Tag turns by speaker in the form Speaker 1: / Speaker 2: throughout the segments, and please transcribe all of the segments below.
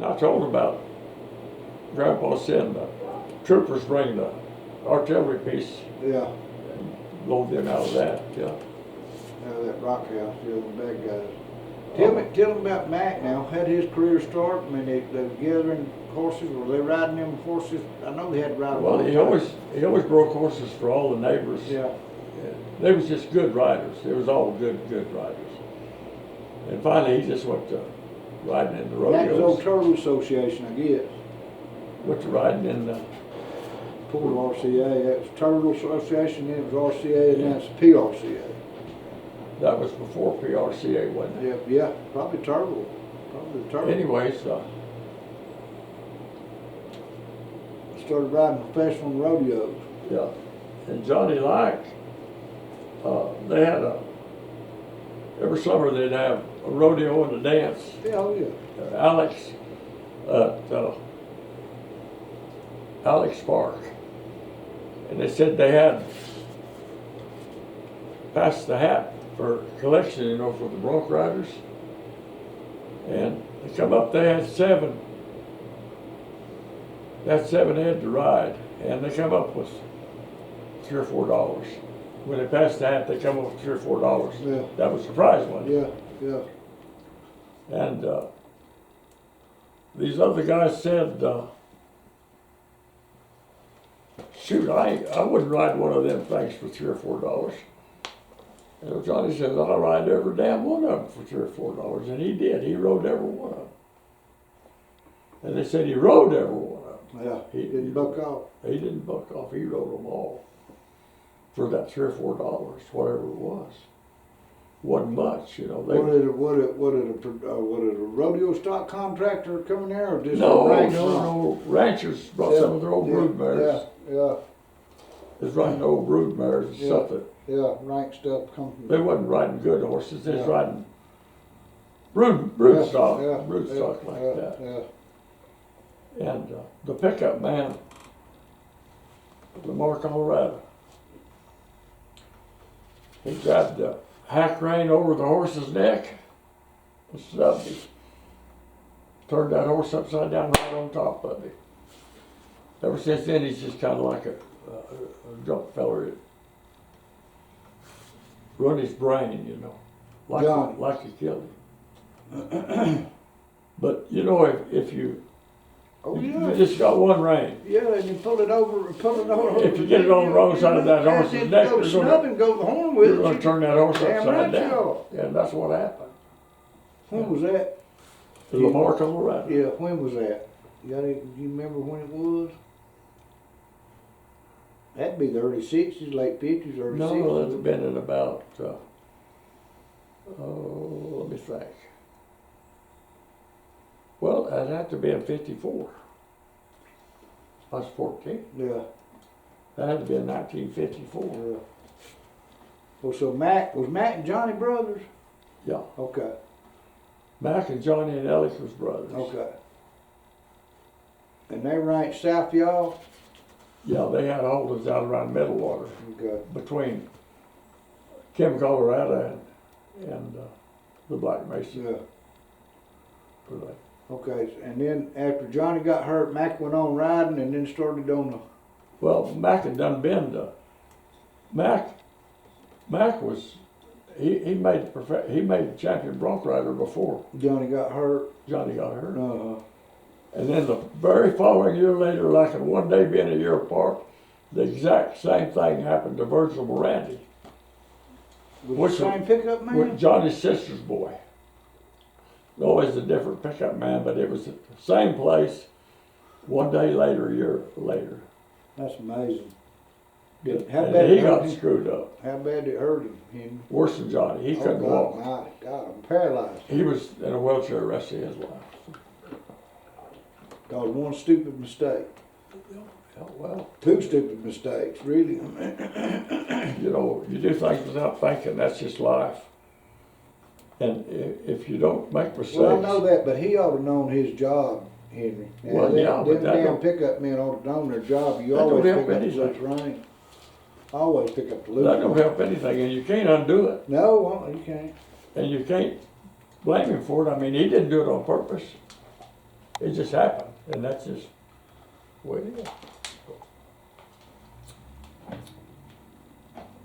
Speaker 1: And I told him about Grandpa saying the troopers bring the artillery piece
Speaker 2: Yeah.
Speaker 1: and load them out of that, yeah.
Speaker 2: That rock house, the bad guys. Tell me about Mac now. How'd his career start? I mean, they were gathering horses. Were they riding them horses? I know they had to ride.
Speaker 1: Well, he always broke horses for all the neighbors.
Speaker 2: Yeah.
Speaker 1: They was just good riders. They was all good riders. And finally, he just went to riding in the rodeos.
Speaker 2: That was old Turtle Association, I guess.
Speaker 1: Went to riding in the
Speaker 2: Port RCA. That was Turtle Association, then it was RCA, and then it's PRCA.
Speaker 1: That was before PRCA, wasn't it?
Speaker 2: Yeah, probably Turtle.
Speaker 1: Anyways,
Speaker 2: started riding professional rodeos.
Speaker 1: yeah. And Johnny liked, they had every summer they'd have a rodeo and a dance.
Speaker 2: Yeah, oh yeah.
Speaker 1: Alex Park. And they said they had passed the hat for collection, you know, for the bronc riders. And they come up, they had seven head to ride, and they come up with $3 or $4. When they passed the hat, they come up with $3 or $4.
Speaker 2: Yeah.
Speaker 1: That was the prize one.
Speaker 2: Yeah.
Speaker 1: And these other guys said, shoot, I wouldn't ride one of them things for $3 or $4. And Johnny says, I'll ride every damn one of them for $3 or $4. And he did. He rode every one of them. And they said he rode every one of them.
Speaker 2: Yeah, he didn't buck off.
Speaker 1: He didn't buck off. He rode them all for that $3 or $4, whatever it was. Wasn't much, you know.
Speaker 2: What did a rodeo stock contractor come in there, or just
Speaker 1: no, ranchers brought some of their old brood mares.
Speaker 2: Yeah.
Speaker 1: It's riding old brood mares and stuff that.
Speaker 2: Yeah, rank stuff come from.
Speaker 1: They wasn't riding good horses. They was riding brood stock like that.
Speaker 2: Yeah.
Speaker 1: And the pickup man, Lamar, Colorado, he grabbed the hack rein over the horse's neck and snubbed him. Turned that horse upside down right on top of him. Ever since then, he's just kind of like a drunk feller. Run his brain, you know, like he killed him. But you know, if you just got one rein.
Speaker 2: Yeah, and you pull it over.
Speaker 1: If you get it on the wrong side of that horse's neck,
Speaker 2: go snub and go the horn with
Speaker 1: you're going to turn that horse upside down.
Speaker 2: Sure.
Speaker 1: Yeah, and that's what happened.
Speaker 2: When was that?
Speaker 1: Lamar, Colorado.
Speaker 2: Yeah, when was that? Do you remember when it was? That'd be the early 60s, late 50s, early 60s.
Speaker 1: No, it's been in about, let me think. Well, I'd have to be in 54. I was 14.
Speaker 2: Yeah.
Speaker 1: That had to be in 1954.
Speaker 2: Yeah. Well, so Mac and Johnny brothers?
Speaker 1: Yeah.
Speaker 2: Okay.
Speaker 1: Mac and Johnny and Ellis was brothers.
Speaker 2: Okay. And they ranked south of y'all?
Speaker 1: Yeah, they had holdings out around Middlewater.
Speaker 2: Okay.
Speaker 1: Between Kim, Colorado and the Black Mesa.
Speaker 2: Yeah.
Speaker 1: Really.
Speaker 2: Okay, and then after Johnny got hurt, Mac went on riding and then started on the...
Speaker 1: Well, Mac had done been to... Mac was... He made champion bronc rider before
Speaker 2: Johnny got hurt.
Speaker 1: Uh-huh. And then the very following year later, like in one day being a year apart, the exact same thing happened to Virgil Morandi.
Speaker 2: Was the same pickup man?
Speaker 1: With Johnny's sister's boy. Always a different pickup man, but it was the same place, one day later, a year later.
Speaker 2: That's amazing.
Speaker 1: And he got screwed up.
Speaker 2: How bad did it hurt him, Henry?
Speaker 1: Worse than Johnny. He couldn't walk.
Speaker 2: My God, I'm paralyzed.
Speaker 1: He was in a wheelchair the rest of his life.
Speaker 2: Cause one stupid mistake.
Speaker 1: Yeah, well,
Speaker 2: two stupid mistakes, really.
Speaker 1: You know, you do things without thinking. That's just life. And if you don't make mistakes...
Speaker 2: Well, I know that, but he ought to known his job, Henry.
Speaker 1: Well,
Speaker 2: them damn pickup men ought to known their job. You always pick up the loose rein. Always pick up the loose rein.
Speaker 1: That don't help anything, and you can't undo it.
Speaker 2: No, you can't.
Speaker 1: And you can't blame him for it. I mean, he didn't do it on purpose. It just happened, and that's just the way it is.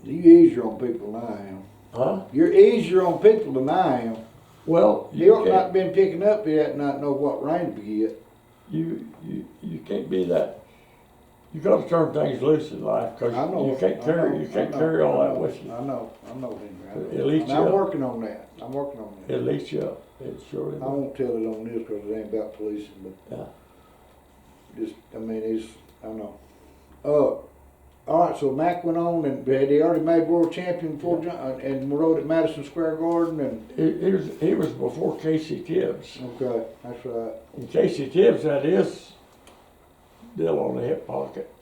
Speaker 2: You easier on people than I am.
Speaker 1: Huh?
Speaker 2: You're easier on people than I am.
Speaker 1: Well,
Speaker 2: Bill's not been picking up yet, not know what range to get.
Speaker 1: you can't be that. You got to turn things loose in life because
Speaker 2: I know.
Speaker 1: you can't carry all that with you.
Speaker 2: I know, Henry.
Speaker 1: It leads you
Speaker 2: I'm
Speaker 1: up.
Speaker 2: working on that.
Speaker 1: It leads you up. It surely
Speaker 2: I
Speaker 1: does.
Speaker 2: won't tell it on this because it ain't about policing, but
Speaker 1: Yeah.
Speaker 2: I don't know. All right, so Mac went on and had he already made world champion before and rode at Madison Square Garden and.
Speaker 1: He was before Casey Tibbs.
Speaker 2: Okay, that's right.
Speaker 1: And Casey Tibbs had his deal on the hip pocket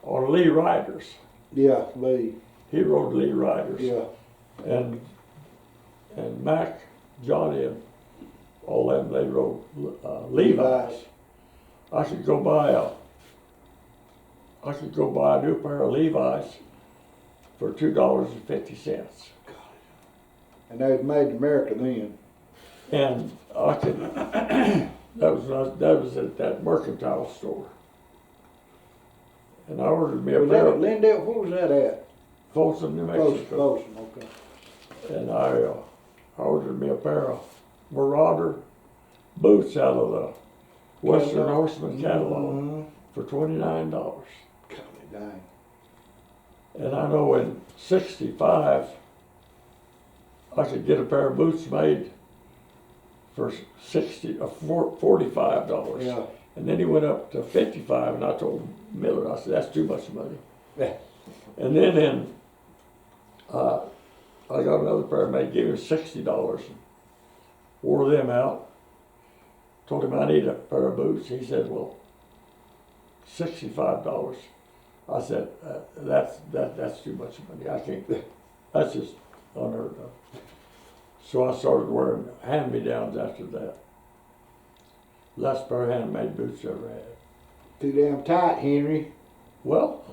Speaker 1: on Lee Riders.
Speaker 2: Yeah, Lee.
Speaker 1: He rode Lee Riders.
Speaker 2: Yeah.
Speaker 1: And Mac, Johnny, and all them, they rode Levi's. I could go buy a new pair of Levi's for $2.50.
Speaker 2: And they was made in America then.
Speaker 1: And I could that was at that mercantile store. And I ordered me a
Speaker 2: Was
Speaker 1: pair
Speaker 2: that at
Speaker 1: of
Speaker 2: Lindale? Where was that at?
Speaker 1: Folsom, New Mexico.
Speaker 2: Folsom, okay.
Speaker 1: And I ordered me a pair of Marauder boots out of the Western Horseman catalog for $29.
Speaker 2: God dang.
Speaker 1: And I know in '65 I could get a pair of boots made for $45.
Speaker 2: Yeah.
Speaker 1: And then he went up to $55, and I told Miller, I said, that's too much money.
Speaker 2: Yeah.
Speaker 1: And then I got another pair made, gave him $60, and wore them out. Told him I need a pair of boots. He said, well, $65. I said, that's too much money. I can't. That's just unheard of. So I started wearing hand-me-downs after that. Last pair of handmade boots I ever had.
Speaker 2: Too damn tight, Henry.
Speaker 1: Well,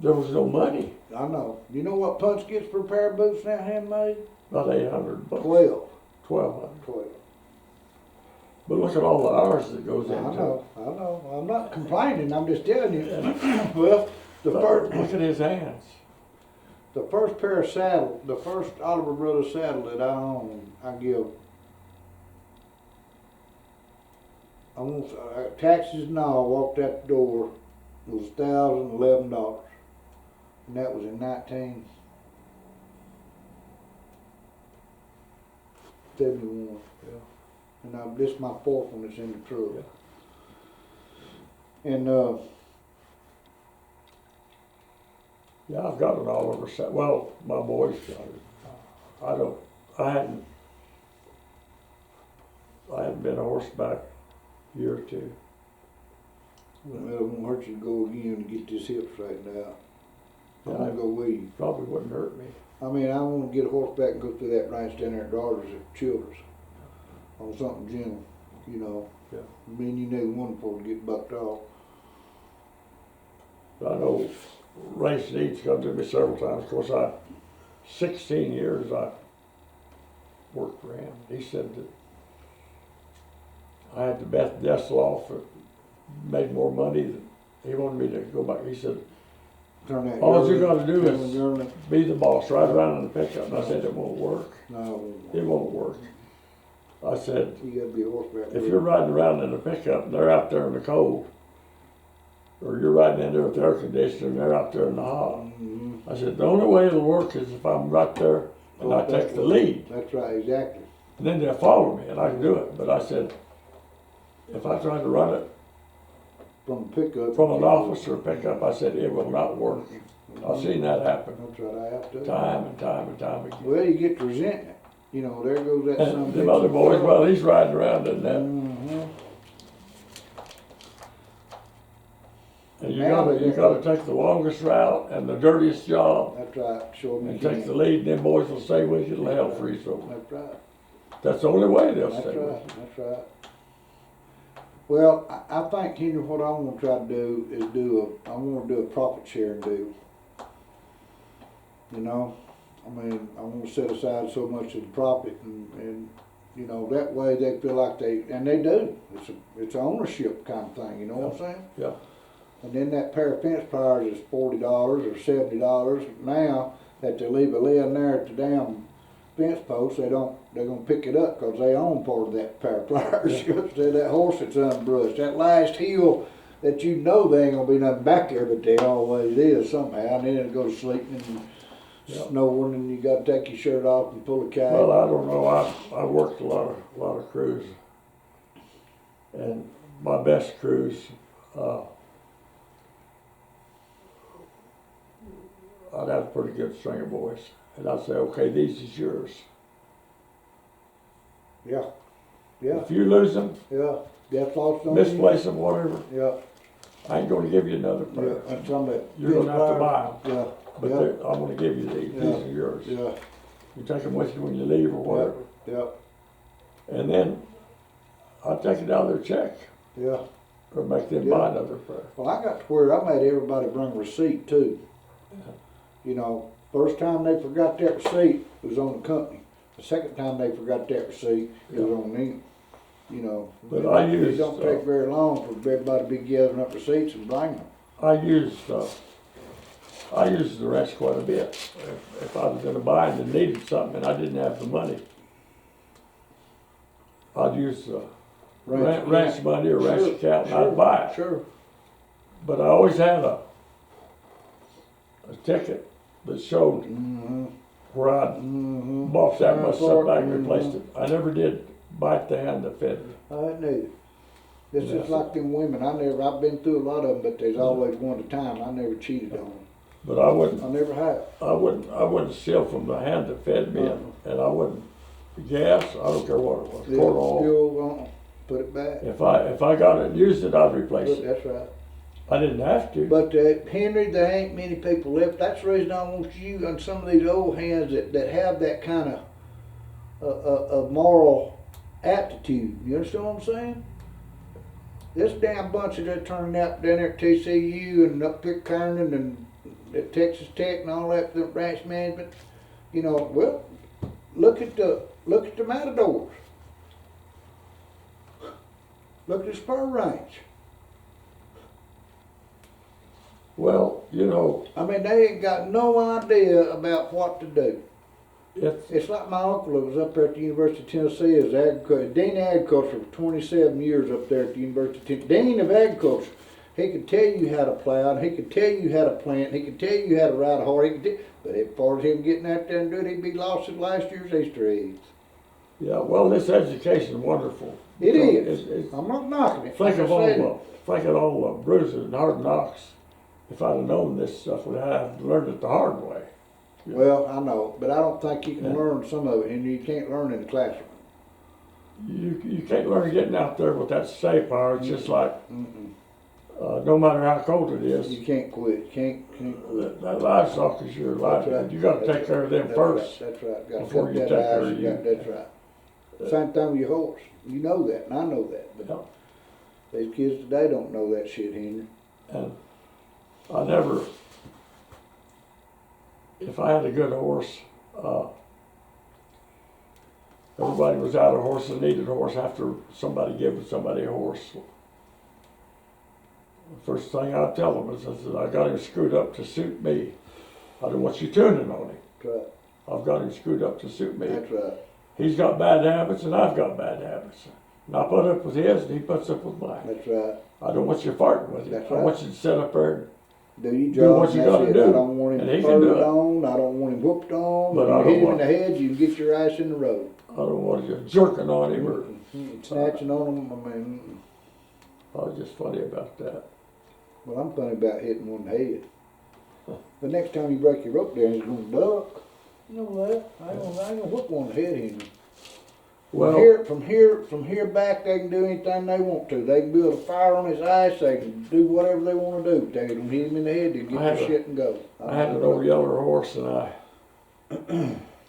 Speaker 1: there was no money.
Speaker 2: I know. You know what Punch gets for a pair of boots now, handmade?
Speaker 1: About $800.
Speaker 2: 12.
Speaker 1: 1200. But look at all the hours that goes into it.
Speaker 2: I know. I'm not complaining. I'm just telling you. Well,
Speaker 1: Look at his hands.
Speaker 2: the first pair of saddle, the first Oliver Brothers saddle that I own, I give. I want taxes and all. Walked out the door. It was $1,011, and that was in 1971.
Speaker 1: Yeah.
Speaker 2: And this is my fourth one that's in the truck.
Speaker 1: Yeah.
Speaker 2: And
Speaker 1: Yeah, I've got an Oliver set. Well, my boys got it. I hadn't been a horseback a year or two.
Speaker 2: well, it won't hurt you to go again and get this hip straightened out. I'm
Speaker 1: Yeah,
Speaker 2: gonna go with you.
Speaker 1: Probably wouldn't hurt me.
Speaker 2: I mean, I want to get a horseback and go through that ranch down there at Daughters at Childers on something gentle, you know.
Speaker 1: Yeah.
Speaker 2: Me and you need one before we get bucked off.
Speaker 1: But I know Ray Sneed's come to me several times. Of course, 16 years I worked for him. He said that I had the best off, made more money than he wanted me to go back. He said,
Speaker 2: Turn that.
Speaker 1: all you
Speaker 2: girl-
Speaker 1: got to do
Speaker 2: turn the
Speaker 1: is
Speaker 2: girl in.
Speaker 1: be the boss, ride around in the pickup. And I said, it won't work.
Speaker 2: No,
Speaker 1: It won't work. I said,
Speaker 2: you gotta be a horseback.
Speaker 1: if you're riding around in a pickup and they're out there in the cold, or you're riding in there with the air conditioner and they're out there in the hot.
Speaker 2: Mm-hmm.
Speaker 1: I said, the only way it'll work is if I'm right there and I take the lead.
Speaker 2: That's right, exactly.
Speaker 1: And then they'll follow me and I can do it. But I said, if I try to run it
Speaker 2: From a pickup.
Speaker 1: from an office or a pickup, I said, it will not work. I've seen that happen
Speaker 2: That's right, I have to.
Speaker 1: time and time and time again.
Speaker 2: Well, you get to resenting it. You know, there goes that son
Speaker 1: And
Speaker 2: of a
Speaker 1: them
Speaker 2: bitch.
Speaker 1: other boys, well, he's riding around in that.
Speaker 2: Mm-hmm.
Speaker 1: And you gotta take the longest route and the dirtiest job
Speaker 2: That's right, show me.
Speaker 1: and take the lead, and them boys will stay with you till hell freezes over.
Speaker 2: That's right.
Speaker 1: That's the only way they'll
Speaker 2: That's
Speaker 1: stay with
Speaker 2: right,
Speaker 1: you.
Speaker 2: that's right. Well, I think, Henry, what I want to try to do is I want to do a profit sharing deal. You know, I mean, I want to set aside so much of the profit and You know, that way they feel like and they do. It's an ownership kind of thing, you know what I'm saying?
Speaker 1: Yeah.
Speaker 2: And then that pair of fence pliers is $40 or $70. Now that they leave a lid in there at the damn fence post, they're gonna pick it up because they own part of that pair of pliers. Say that horse that's unbrushed, that last heel that you know there ain't gonna be nothing back there, but there always is somehow. And then it'll go to sleeping and snowing, and you got to take your shirt off and pull a kite.
Speaker 1: Well, I don't know. I worked a lot of crews, and my best crews, I'd have a pretty good string of boys, and I'd say, okay, these is yours.
Speaker 2: Yeah. Yeah.
Speaker 1: If you lose them, misplace them, whatever, I ain't going to give you another pair.
Speaker 2: And some that
Speaker 1: You're going to have to buy them.
Speaker 2: Yeah.
Speaker 1: But I'm going to give you these. These are yours.
Speaker 2: Yeah.
Speaker 1: You take them with you when you leave or whatever.
Speaker 2: Yeah.
Speaker 1: And then I'll take it out of their check.
Speaker 2: Yeah.
Speaker 1: Or make them buy another pair.
Speaker 2: Well, I got to where I made everybody bring a receipt too.
Speaker 1: Yeah.
Speaker 2: You know, first time they forgot that receipt, it was on the company. The second time they forgot that receipt, it was on them. You know,
Speaker 1: but
Speaker 2: it don't take very long for everybody to be gathering up receipts and bringing them.
Speaker 1: I used the rest quite a bit. If I was in a bind and needed something and I didn't have the money, I'd use ranch money or ranch account and I'd buy it.
Speaker 2: Sure.
Speaker 1: But I always had a ticket that showed where I'd bought that much stuff back and replaced it. I never did bite the hand that fed me.
Speaker 2: I knew. It's just like them women. I've been through a lot of them, but there's always one at a time. I never cheated on them.
Speaker 1: But I wouldn't.
Speaker 2: I never have.
Speaker 1: I wouldn't steal from the hand that fed me, and I wouldn't gas. I don't care what it was.
Speaker 2: Fuel, put it back.
Speaker 1: If I got it and used it, I'd replace it.
Speaker 2: That's right.
Speaker 1: I didn't have to.
Speaker 2: But Henry, there ain't many people left. That's the reason I want you and some of these old hands that have that kind of moral aptitude. You understand what I'm saying? This damn bunch of that turning out down there at TCU and up here Kernan and at Texas Tech and all that, the ranch management. You know, well, look at the Matadors. Look at the Spur Ranch.
Speaker 1: Well, you know.
Speaker 2: I mean, they ain't got no idea about what to do.
Speaker 1: It's
Speaker 2: like my uncle that was up there at the University of Tennessee as Dean of Agriculture for 27 years up there at the University of Tennessee. Dean of Agriculture. He could tell you how to plow, and he could tell you how to plant, and he could tell you how to ride a horse. But as far as him getting out there and doing it, he'd be lost in last year's Easter eggs.
Speaker 1: Yeah, well, this education is wonderful.
Speaker 2: It is. I'm not knocking it.
Speaker 1: Think of all the bruises and hard knocks. If I'd have known this stuff, I'd have learned it the hard way.
Speaker 2: Well, I know, but I don't think you can learn some of it, and you can't learn in the classroom.
Speaker 1: You can't learn getting out there with that stay power. It's just like, no matter how cold it is.
Speaker 2: You can't quit. Can't quit.
Speaker 1: That livestock is your livelihood. Right. You got to take care of them first.
Speaker 2: That's right. Got
Speaker 1: before you take care of you.
Speaker 2: That's right. Same thing with your horse. You know that, and I know that. But these kids today don't know that shit, Henry.
Speaker 1: And I never, if I had a good horse, everybody was out of horse and needed a horse after somebody gave somebody a horse. The first thing I tell them is, I said, I got him screwed up to suit me. I don't want you tuning on him.
Speaker 2: That's right.
Speaker 1: I've got him screwed up to suit me.
Speaker 2: That's right.
Speaker 1: He's got bad habits and I've got bad habits. And I put up with his and he puts up with mine.
Speaker 2: That's right.
Speaker 1: I don't want you farting with him.
Speaker 2: That's
Speaker 1: I want you to sit up there and
Speaker 2: do
Speaker 1: what you got to do.
Speaker 2: I don't want him spurred on. I don't want him whooped on.
Speaker 1: But
Speaker 2: when you hit him in the head, you can get your ass in the road.
Speaker 1: I don't want you jerking on him or
Speaker 2: snatching on him. I mean,
Speaker 1: I was just funny about that.
Speaker 2: Well, I'm funny about hitting one in the head. The next time you break your rope down, he's going to duck. You know that. I ain't gonna whip one in the head in him. Well, from here back, they can do anything they want to. They can build a fire on his ice. They can do whatever they want to do. They can hit him in the head. They get their shit and go.
Speaker 1: I had an old yeller horse, and I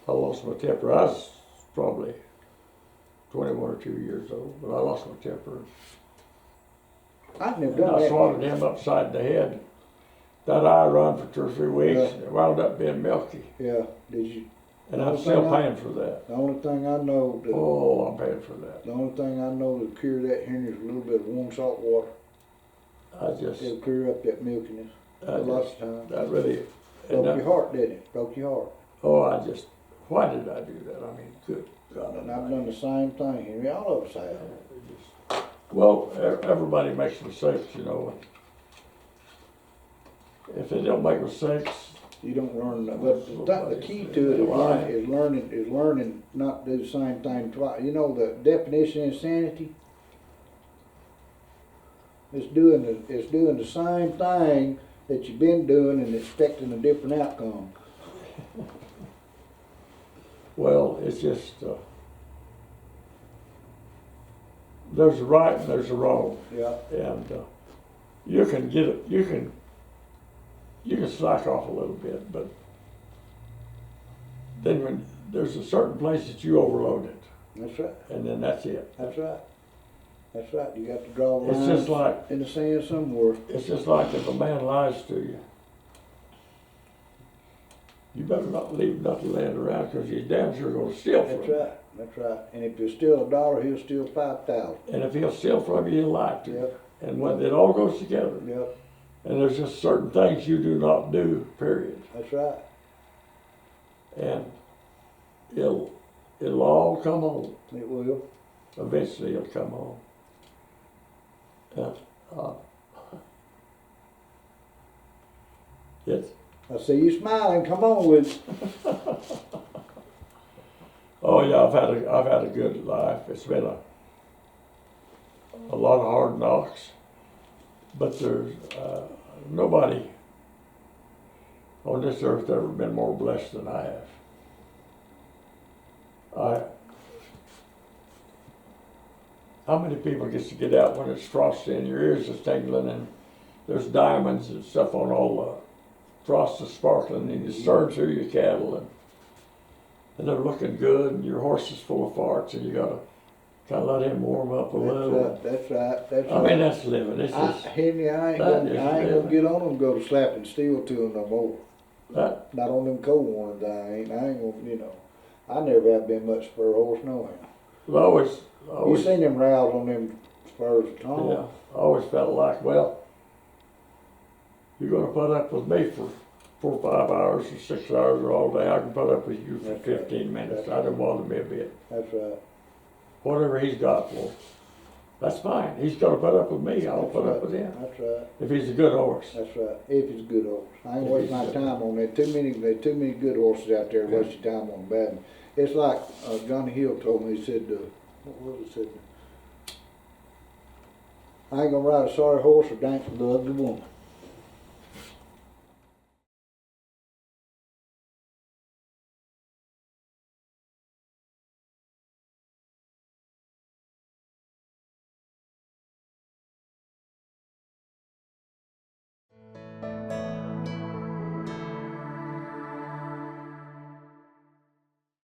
Speaker 1: lost my temper. I was probably 21 or 2 years old, but I lost my temper.
Speaker 2: I've never done that.
Speaker 1: I swatted him upside the head. That eye run for 2 or 3 weeks. It wound up being milky.
Speaker 2: Yeah. Did you?
Speaker 1: And I'm still paying for that.
Speaker 2: The only thing I know that
Speaker 1: Oh, I'm paying for that.
Speaker 2: the only thing I know to cure that here is a little bit of warm salt water. It'll clear up that milkiness a lot of times.
Speaker 1: That really,
Speaker 2: Broke your heart, didn't it? Broke your heart.
Speaker 1: oh, why did I do that? I mean, good God.
Speaker 2: And I've done the same thing, Henry. All of us have.
Speaker 1: Well, everybody makes mistakes, you know. If they don't make mistakes,
Speaker 2: You don't learn that. But the key to it is learning not to do the same thing twice. You know the definition of insanity? It's doing the same thing that you've been doing and expecting a different outcome.
Speaker 1: well, it's just there's a right and there's a wrong,
Speaker 2: Yeah.
Speaker 1: and you can get it. You can slack off a little bit, but then when there's a certain place that you overload it,
Speaker 2: That's right.
Speaker 1: and then that's it.
Speaker 2: That's right. That's right. You got to draw
Speaker 1: It's
Speaker 2: lines
Speaker 1: just like
Speaker 2: in the sand somewhere.
Speaker 1: it's just like if a man lies to you, you better not leave nothing laying around because he's damn sure going to steal from
Speaker 2: That's
Speaker 1: you.
Speaker 2: right. That's right. And if you steal $1, he'll steal 5,000.
Speaker 1: And if he'll steal from you, he'll lie to you.
Speaker 2: Yep.
Speaker 1: And when it all goes together,
Speaker 2: Yep.
Speaker 1: and there's just certain things you do not do, period.
Speaker 2: That's right.
Speaker 1: And it'll all come home.
Speaker 2: It will.
Speaker 1: Eventually it'll come home. It's,
Speaker 2: I see you smiling. Come on with it.
Speaker 1: oh yeah, I've had a good life. It's been a lot of hard knocks, but there's nobody on this earth ever been more blessed than I have. How many people gets to get out when it's frosty and your ears is tingling and there's diamonds and stuff on all the frost is sparkling and you stir through your cattle and they're looking good and your horse is full of farts and you gotta kind of let him warm up a little.
Speaker 2: That's right. That's
Speaker 1: I mean, that's living. It's just,
Speaker 2: Henry, I ain't
Speaker 1: that
Speaker 2: gonna
Speaker 1: is
Speaker 2: get on them and go to slapping steel to them no more.
Speaker 1: that,
Speaker 2: Not on them cold ones. I ain't gonna. I never have been much for a horse, no.
Speaker 1: I
Speaker 2: You
Speaker 1: always,
Speaker 2: seen them rows on them spurs at home?
Speaker 1: yeah, I always felt like, well, you're gonna put up with me for 4 or 5 hours or 6 hours or all day. I can put up with you for
Speaker 2: That's right.
Speaker 1: 15 minutes.
Speaker 2: That's
Speaker 1: I don't bother me a bit.
Speaker 2: That's right.
Speaker 1: Whatever he's got for, that's fine. He's got to put up with me. I'll
Speaker 2: That's
Speaker 1: put
Speaker 2: right.
Speaker 1: up with him.
Speaker 2: That's right.
Speaker 1: If he's a good horse.
Speaker 2: That's right. If it's a good horse. I ain't
Speaker 1: If
Speaker 2: wasting
Speaker 1: he's
Speaker 2: my
Speaker 1: good.
Speaker 2: time on that. There's too many good horses out there to waste your time on bad ones. It's like Johnny Hill told me, he said, what was it? I ain't gonna ride a sorry horse or dance with the ugly woman.